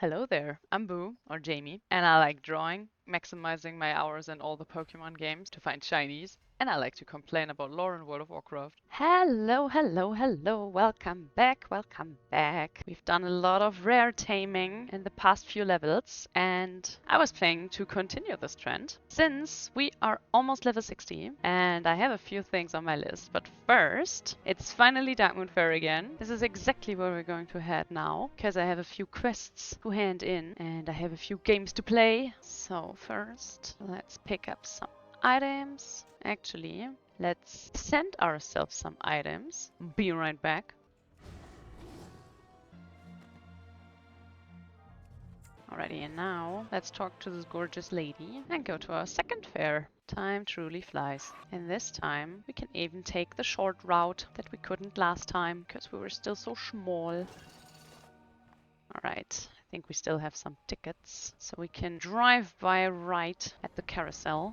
Hello there, I'm Boo, or Jamie, and I like drawing, maximizing my hours in all the Pokemon games to find shinies, and I like to complain about lore in World of Warcraft. Hello, welcome back, welcome back. We've done a lot of rare taming in the past few levels, and I was planning to continue this trend, since we are almost level 60, and I have a few things on my list, but first, it's finally Darkmoon Faire again. This is exactly where we're going to head now, because I have a few quests to hand in, and I have a few games to play. So first, let's pick up some items. Actually, let's send ourselves some items. Be right back. Alrighty, and now let's talk to this gorgeous lady and go to our second fair. Time truly flies. And this time we can even take the short route that we couldn't last time because we were still so small. Alright, I think we still have some tickets, so we can drive by right at the carousel.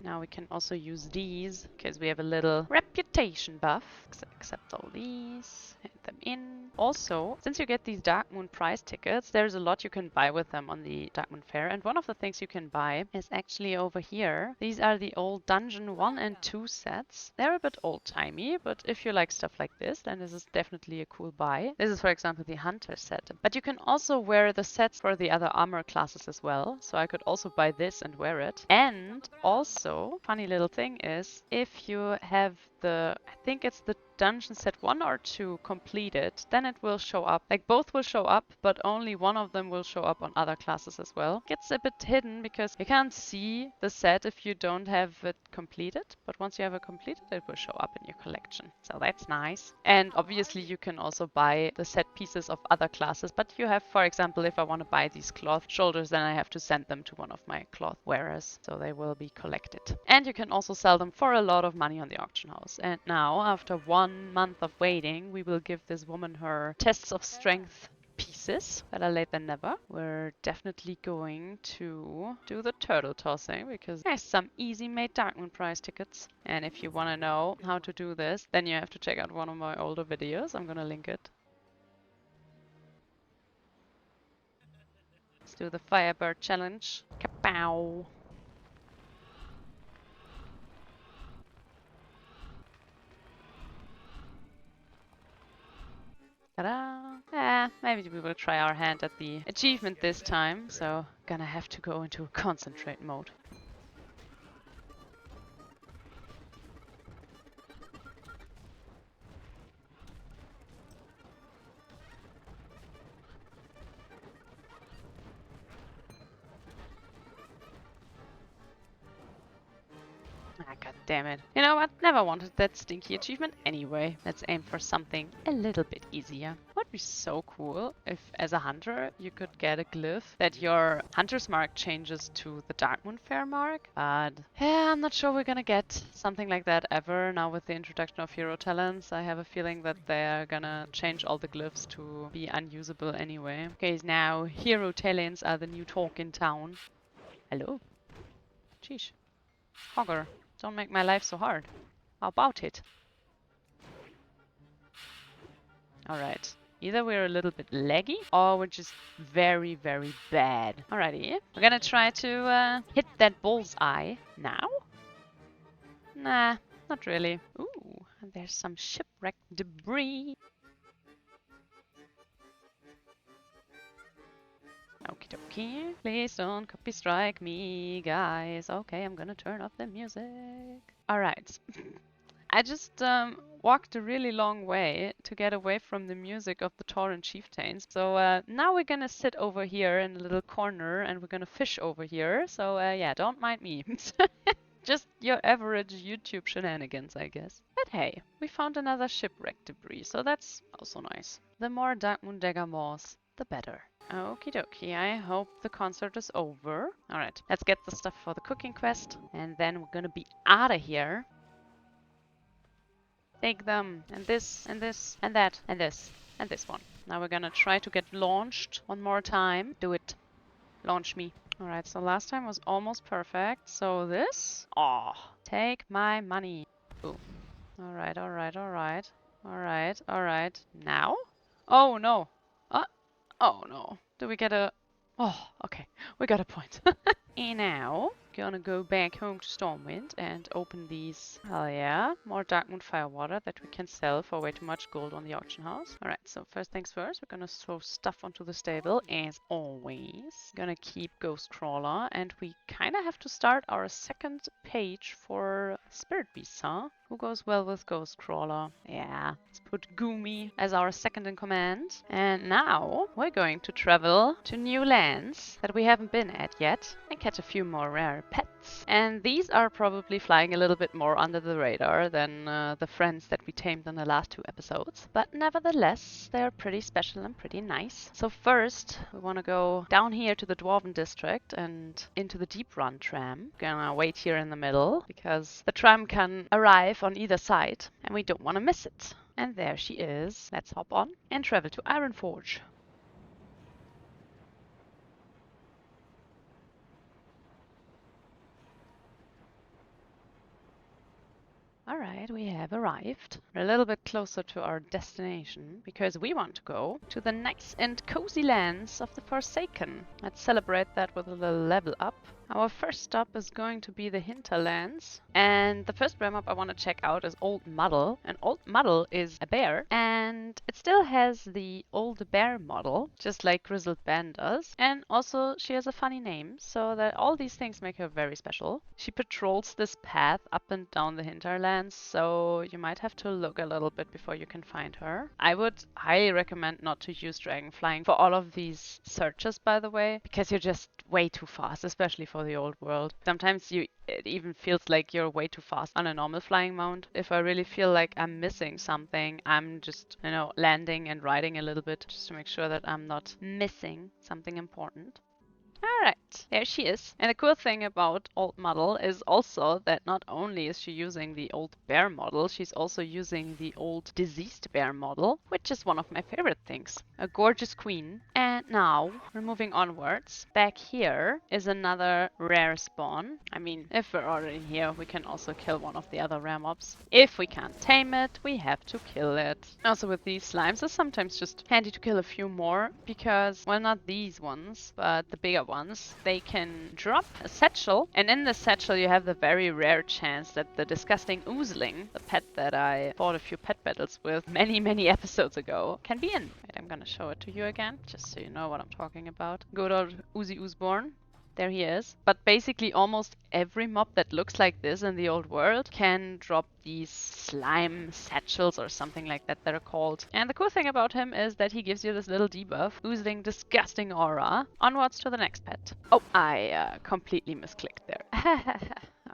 Now we can also use these because we have a little reputation buff. Accept all these, hand them in. Also, since you get these Darkmoon prize tickets, there's a lot you can buy with them on the Darkmoon Faire. And one of the things you can buy is actually over here. These are the old Dungeon 1 and 2 sets. They're a bit old-timey, but if you like stuff like this, then this is definitely a cool buy. This is, for example, the Hunter set. But you can also wear the sets for the other armor classes as well. So I could also buy this and wear it. And also, funny little thing is, if you have I think it's the dungeon set 1 or 2 completed, then it will show up. Like both will show up, but only one of them will show up on other classes as well. Gets a bit hidden because you can't see the set if you don't have it completed, but once you have it completed, it will show up in your collection. So that's nice. And obviously you can also buy the set pieces of other classes, but you have, for example, if I want to buy these cloth shoulders, then I have to send them to one of my cloth wearers, so they will be collected. And you can also sell them for a lot of money on the auction house. And now, after 1 month of waiting, we will give this woman her tests of strength pieces. Better late than never. We're definitely going to do the turtle tossing because there's some easy made Darkmoon prize tickets. And if you want to know how to do this, then you have to check out one of my older videos. I'm gonna link it. Let's do the Firebird challenge. Kapow! Ta-da! Maybe we will try our hand at the achievement this time, so gonna have to go into concentrate mode. Ah, god damn it. You know what? Never wanted that stinky achievement anyway. Let's aim for something a little bit easier. Would be so cool if, as a hunter, you could get a glyph that your hunter's mark changes to the Darkmoon Faire mark. But yeah, I'm not sure we're gonna get something like that ever. Now with the introduction of hero talents, I have a feeling that they're gonna change all the glyphs to be unusable anyway. Okay, now hero talents are the new talk in town. Hello? Sheesh. Hogger. Don't make my life so hard. How about it? Alright. Either we're a little bit laggy or we're just very, very bad. Alrighty. We're gonna try to hit that bullseye now. Nah, not really. Ooh, and there's some shipwreck debris. Okie dokie. Please don't copy strike me, guys. Okay, I'm gonna turn off the music. Alright. I just walked a really long way to get away from the music of the Tauren chieftains. So now we're gonna sit over here in a little corner and we're gonna fish over here. So yeah, don't mind me. Just your average YouTube shenanigans, I guess. But hey, we found another shipwreck debris, so that's also nice. The more Darkmoon Dagger Maws, the better. Okie dokie, I hope the concert is over. Alright, let's get the stuff for the cooking quest, and then we're gonna be out of here. Take them, and this, and this, and that, and this, and this one. Now we're gonna try to get launched one more time. Do it. Launch me. Alright, so last time was almost perfect. So this? Oh, take my money. Ooh. Alright, alright, alright. Alright, alright. Now? Oh no. Oh no. Do we get a... Oh, okay. We got a point. And now, gonna go back home to Stormwind and open these. Hell yeah. More Darkmoon Faire water that we can sell for way too much gold on the auction house. Alright, so first things first, we're gonna throw stuff onto the stable as always. Gonna keep Ghost Crawler, and we kinda have to start our second page for Spirit Beasts, huh? Who goes well with Ghost Crawler? Yeah, let's put Goomy as our second in command. And now we're going to travel to new lands that we haven't been at yet and catch a few more rare pets. And these are probably flying a little bit more under the radar than the friends that we tamed in the last 2 episodes. But nevertheless, they're pretty special and pretty nice. So first, we want to go down here to the Dwarven district and into the Deep Run tram. Gonna wait here in the middle because the tram can arrive on either side and we don't want to miss it. And there she is. Let's hop on and travel to Ironforge. Alright, we have arrived. We're a little bit closer to our destination because we want to go to the nice and cozy lands of the Forsaken. Let's celebrate that with a little level up. Our first stop is going to be the Hinterlands. And the first realm up I want to check out is Old Muddle. And Old Muddle is a bear. And it still has the old bear model, just like Grizzled Ben does. And also she has a funny name, so that all these things make her very special. She patrols this path up and down the Hinterlands, so you might have to look a little bit before you can find her. I would highly recommend not to use dragon flying for all of these searches, by the way, because you're just way too fast, especially for the old world. Sometimes it even feels like you're way too fast on a normal flying mount. If I really feel like I'm missing something, I'm just, landing and riding a little bit just to make sure that I'm not missing something important. Alright, there she is. And the cool thing about Old Muddle is also that not only is she using the old bear model, she's also using the old diseased bear model, which is one of my favorite things. A gorgeous queen. And now we're moving onwards. Back here is another rare spawn. I mean, if we're already here, we can also kill one of the other rare mobs. If we can't tame it, we have to kill it. Also with these slimes, it's sometimes just handy to kill a few more because, well, not these ones, but the bigger ones, they can drop a satchel, and in the satchel you have the very rare chance that the disgusting oozling, the pet that I fought a few pet battles with many episodes ago, can be in. Wait, I'm gonna show it to you again, just so you know what I'm talking about. Good old Uzi Oozborn. There he is. But basically almost every mob that looks like this in the old world can drop these slime satchels or something like that they're called. And the cool thing about him is that he gives you this little debuff, oozing disgusting aura. Onwards to the next pet. Oh, I completely misclicked there.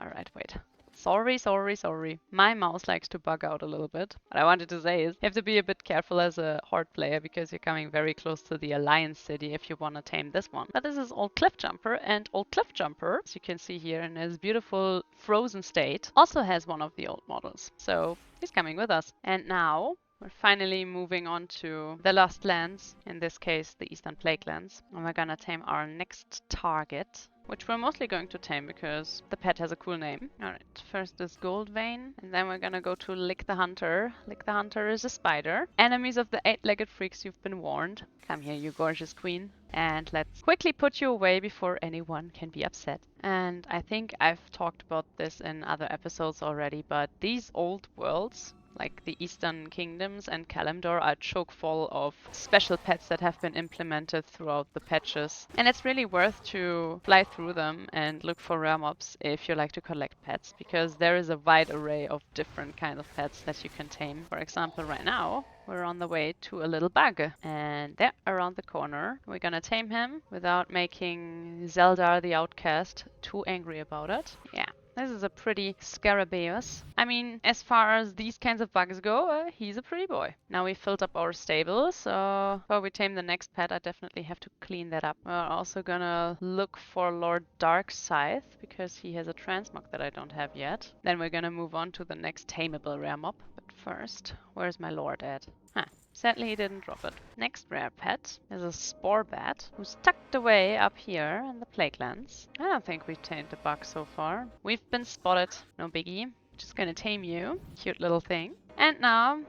Alright, wait. Sorry. My mouse likes to bug out a little bit. What I wanted to say is you have to be a bit careful as a horde player because you're coming very close to the Alliance City if you want to tame this one. But this is Old Cliffjumper, and Old Cliffjumper, as you can see here in his beautiful frozen state, also has one of the old models. So he's coming with us. And now we're finally moving on to the Lost Lands, in this case the Eastern Plaguelands. And we're gonna tame our next target, which we're mostly going to tame because the pet has a cool name. Alright, first is Goldvein, and then we're gonna go to Lick the Hunter. Lick the Hunter is a spider. Enemies of the 8-legged freaks, you've been warned. Come here, you gorgeous queen. And let's quickly put you away before anyone can be upset. And I think I've talked about this in other episodes already, but these old worlds, like the Eastern Kingdoms and Kalimdor, are chock full of special pets that have been implemented throughout the patches. And it's really worth to fly through them and look for rare mobs if you like to collect pets, because there is a wide array of different kinds of pets that you can tame. For example, right now, we're on the way to a little bug, and there, around the corner, we're gonna tame him without making Zeldar the Outcast too angry about it. Yeah. This is a pretty Scarabaeus. I mean, as far as these kinds of bugs go, he's a pretty boy. Now we filled up our stable, so before we tame the next pet, I definitely have to clean that up. We're also gonna look for Lord Darkscythe, because he has a transmog that I don't have yet. Then we're gonna move on to the next tameable rare mob. But first, where's my lord at? Huh. Sadly, he didn't drop it. Next rare pet is a spore bat who's tucked away up here in the Plaguelands. I don't think we've tamed a bug so far. We've been spotted. No biggie. Just gonna tame you. Cute little thing. And now,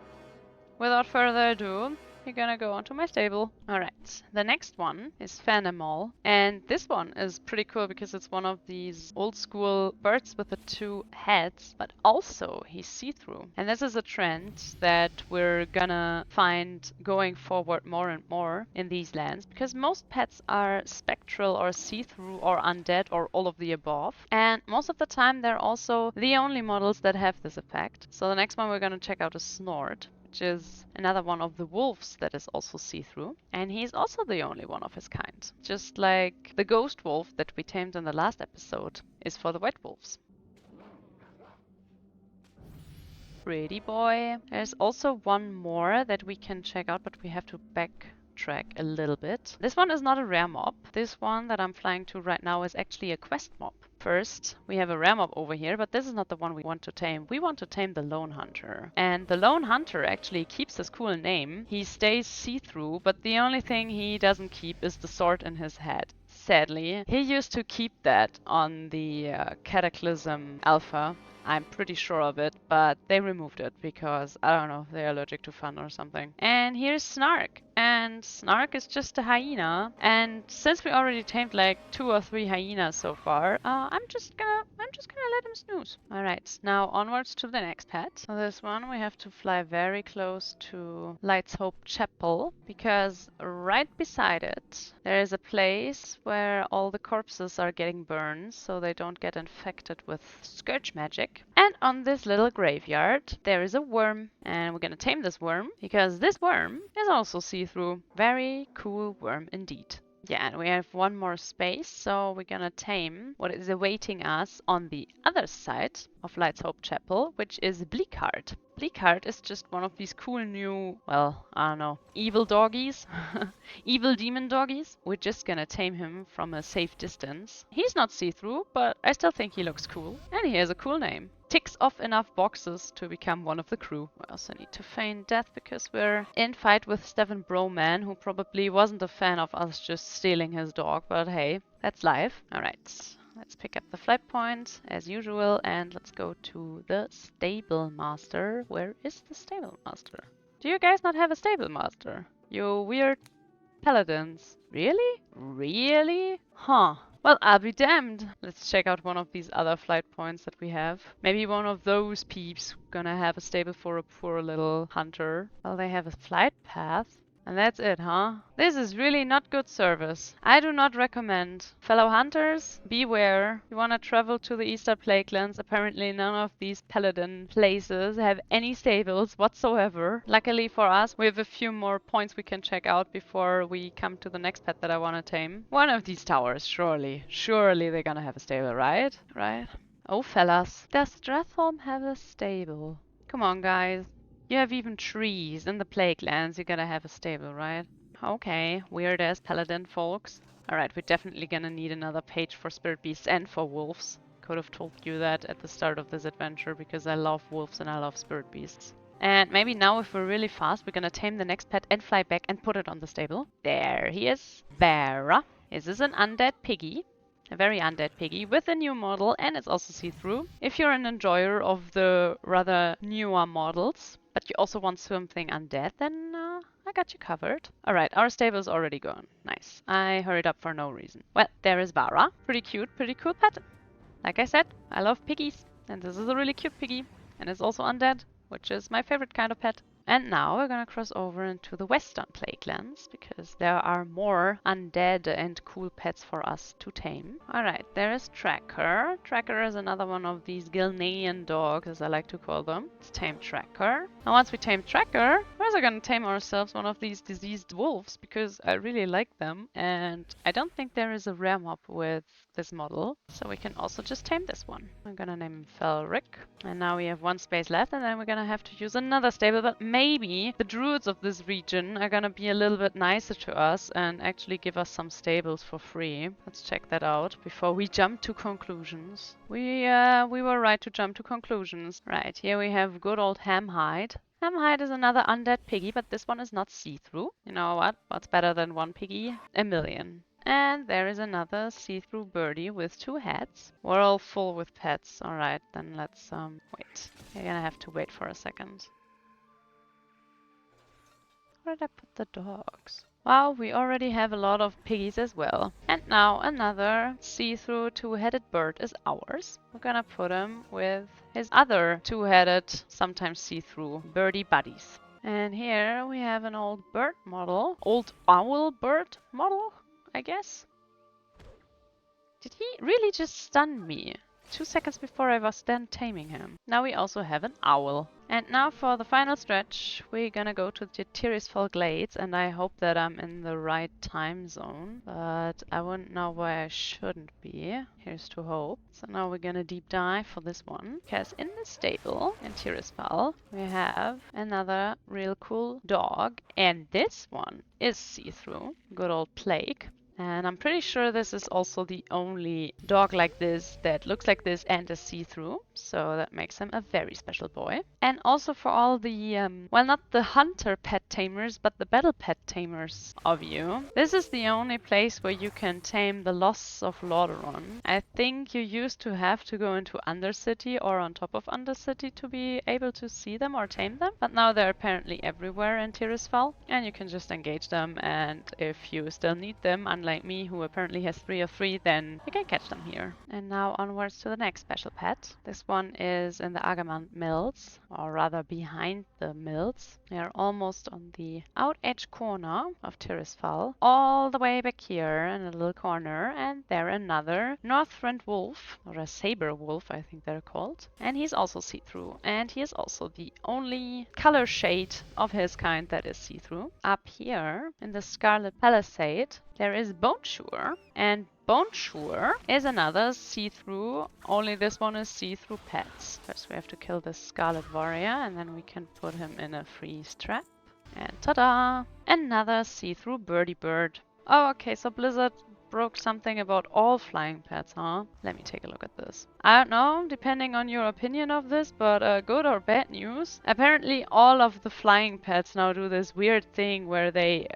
without further ado, you're gonna go onto my stable. Alright, the next one is Fanemol. And this one is pretty cool because it's one of these old school birds with the two heads, but also he's see-through. And this is a trend that we're gonna find going forward more and more in these lands because most pets are spectral or see-through or undead or all of the above. And most of the time they're also the only models that have this effect. So the next one we're gonna check out is Snort, which is another one of the wolves that is also see-through. And he's also the only one of his kind. Just like the ghost wolf that we tamed in the last episode is for the white wolves. Pretty boy. There's also one more that we can check out, but we have to backtrack a little bit. This one is not a rare mob. This one that I'm flying to right now is actually a quest mob. First, we have a rare mob over here, but this is not the one we want to tame. We want to tame the Lone Hunter. And the Lone Hunter actually keeps his cool name. He stays see-through, but the only thing he doesn't keep is the sword in his head. Sadly, he used to keep that on the Cataclysm Alpha. I'm pretty sure of it, but they removed it because, I don't know, they're allergic to fun or something. And here's Snark. And Snark is just a hyena. And since we already tamed like 2 or 3 hyenas so far, I'm just gonna let him snooze. Alright, now onwards to the next pet. So this one we have to fly very close to Light's Hope Chapel because right beside it there is a place where all the corpses are getting burned so they don't get infected with scourge magic. And on this little graveyard there is a worm, and we're gonna tame this worm because this worm is also see-through. Very cool worm indeed. Yeah, and we have one more space, so we're gonna tame what is awaiting us on the other side of Light's Hope Chapel, which is Bleakheart. Bleakheart is just one of these cool new, well, I don't know, evil doggies, evil demon doggies. We're just gonna tame him from a safe distance. He's not see-through, but I still think he looks cool, and he has a cool name. Ticks off enough boxes to become one of the crew. We also need to feign death because we're in fight with Stefan Broman, who probably wasn't a fan of us just stealing his dog, but hey, that's life. Alright, let's pick up the flight point as usual and let's go to the stable master. Where is the stable master? Do you guys not have a stable master? You weird paladins. Really? Really? Huh. Well, I'll be damned. Let's check out one of these other flight points that we have. Maybe one of those peeps gonna have a stable for a poor little hunter. Well, they have a flight path. And that's it, huh? This is really not good service. I do not recommend. Fellow hunters, beware. You wanna travel to the Eastern Plaguelands. Apparently none of these paladin places have any stables whatsoever. Luckily for us, we have a few more points we can check out before we come to the next pet that I wanna tame. One of these towers, surely. Surely they're gonna have a stable, right? Right? Oh, fellas. Does Strathholm have a stable? Come on, guys. You have even trees in the Plaguelands. You gotta have a stable, right? Okay, weird ass paladin folks. Alright, we're definitely gonna need another page for spirit beasts and for wolves. Could have told you that at the start of this adventure because I love wolves and I love spirit beasts. And maybe now if we're really fast, we're gonna tame the next pet and fly back and put it on the stable. There he is. Barra. This is an undead piggy. A very undead piggy with a new model, and it's also see-through. If you're an enjoyer of the rather newer models, but you also want something undead, then I got you covered. Alright, our stable is already gone. Nice. I hurried up for no reason. Well, there is Barra. Pretty cute, pretty cool pet. Like I said, I love piggies, and this is a really cute piggy. And it's also undead, which is my favorite kind of pet. And now we're gonna cross over into the Western Plaguelands because there are more undead and cool pets for us to tame. Alright, there is Tracker. Tracker is another one of these Gilnean dogs, as I like to call them. Let's tame Tracker. And once we tame Tracker, we're also gonna tame ourselves one of these diseased wolves because I really like them. And I don't think there is a rare mob with this model, so we can also just tame this one. I'm gonna name him Felric. And now we have one space left, and then we're gonna have to use another stable, but maybe the druids of this region are gonna be a little bit nicer to us and actually give us some stables for free. Let's check that out before we jump to conclusions. We were right to jump to conclusions. Right, here we have good old Hamhide. Hide is another undead piggy, but this one is not see-through. You know what? What's better than one piggy? A million. And there is another see-through birdie with 2 heads. We're all full with pets. Alright, then let's wait. You're gonna have to wait for a second. Where did I put the dogs? Wow, we already have a lot of piggies as well. And now another see-through 2-headed bird is ours. We're gonna put him with his other 2-headed, sometimes see-through birdie buddies. And here we have an old bird model. Old owl bird model, I guess. Did he really just stun me? 2 seconds before I was done taming him. Now we also have an owl. And now for the final stretch, we're gonna go to the Tirisfal Glades, and I hope that I'm in the right time zone, but I wouldn't know why I shouldn't be. Here's to hope. So now we're gonna deep dive for this one, because in the stable in Tirisfal, we have another real cool dog, and this one is see-through. Good old Plague. And I'm pretty sure this is also the only dog like this that looks like this and is see-through. So that makes him a very special boy. And also for all the, well, not the hunter pet tamers, but the battle pet tamers of you. This is the only place where you can tame the Losts of Lordaeron. I think you used to have to go into Undercity or on top of Undercity to be able to see them or tame them. But now they're apparently everywhere in Tirisfal. And you can just engage them, and if you still need them, like me, who apparently has 3 of 3, then you can catch them here. And now onwards to the next special pet. This one is in the Agamand Mills, or rather behind the mills. They are almost on the out edge corner of Tirisfal, all the way back here in a little corner, and there another Northrend wolf, or a saber wolf I think they're called. And he's also see-through, and he is also the only color shade of his kind that is see-through. Up here in the Scarlet Palisade there is Bonesure, and Bonesure is another see-through, only this one is see-through pets. First we have to kill this Scarlet Warrior, and then we can put him in a freeze trap. And ta-da! Another see-through birdie bird. Oh, okay, so Blizzard broke something about all flying pets, huh? Let me take a look at this. I don't know, depending on your opinion of this, but good or bad news. Apparently all of the flying pets now do this weird thing where they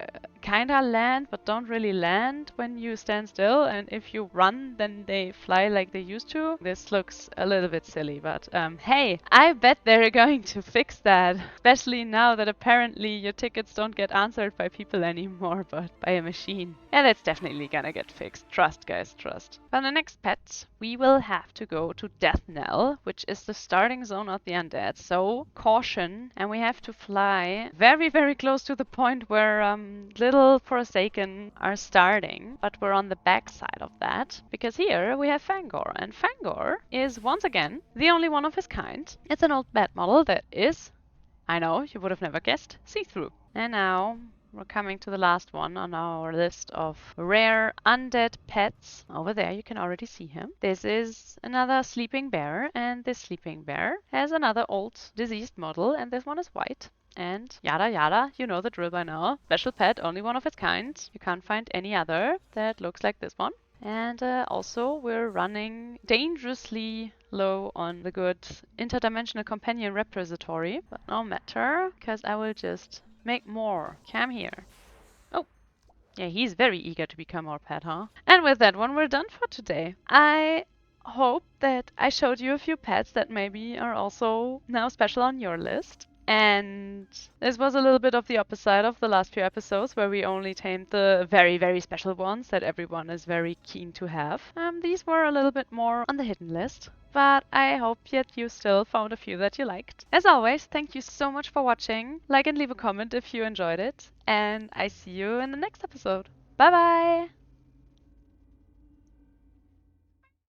kinda land but don't really land when you stand still, and if you run then they fly like they used to. This looks a little bit silly, but hey, I bet they're going to fix that, especially now that apparently your tickets don't get answered by people anymore but by a machine. Yeah, that's definitely gonna get fixed. Trust, guys, trust. For the next pet we will have to go to Death Knell, which is the starting zone of the undead, so caution, and we have to fly very, very close to the point where little Forsaken are starting, but we're on the back side of that, because here we have Fangor, and Fangor is once again the only one of his kind. It's an old bat model that is, I know, you would have never guessed, see-through. And now we're coming to the last one on our list of rare undead pets. Over there you can already see him. This is another sleeping bear, and this sleeping bear has another old diseased model, and this one is white. And yada yada, you know the drill by now. Special pet, only one of its kind. You can't find any other that looks like this one. And also we're running dangerously low on the good interdimensional companion repository. But no matter, because I will just make more. Come here. Oh, yeah, he's very eager to become our pet, huh? And with that one, we're done for today. I hope that I showed you a few pets that maybe are also now special on your list. And this was a little bit of the opposite of the last few episodes, where we only tamed the very, very special ones that everyone is very keen to have. These were a little bit more on the hidden list, but I hope that you still found a few that you liked. As always, thank you so much for watching. Like and leave a comment if you enjoyed it, and I see you in the next episode. Bye bye!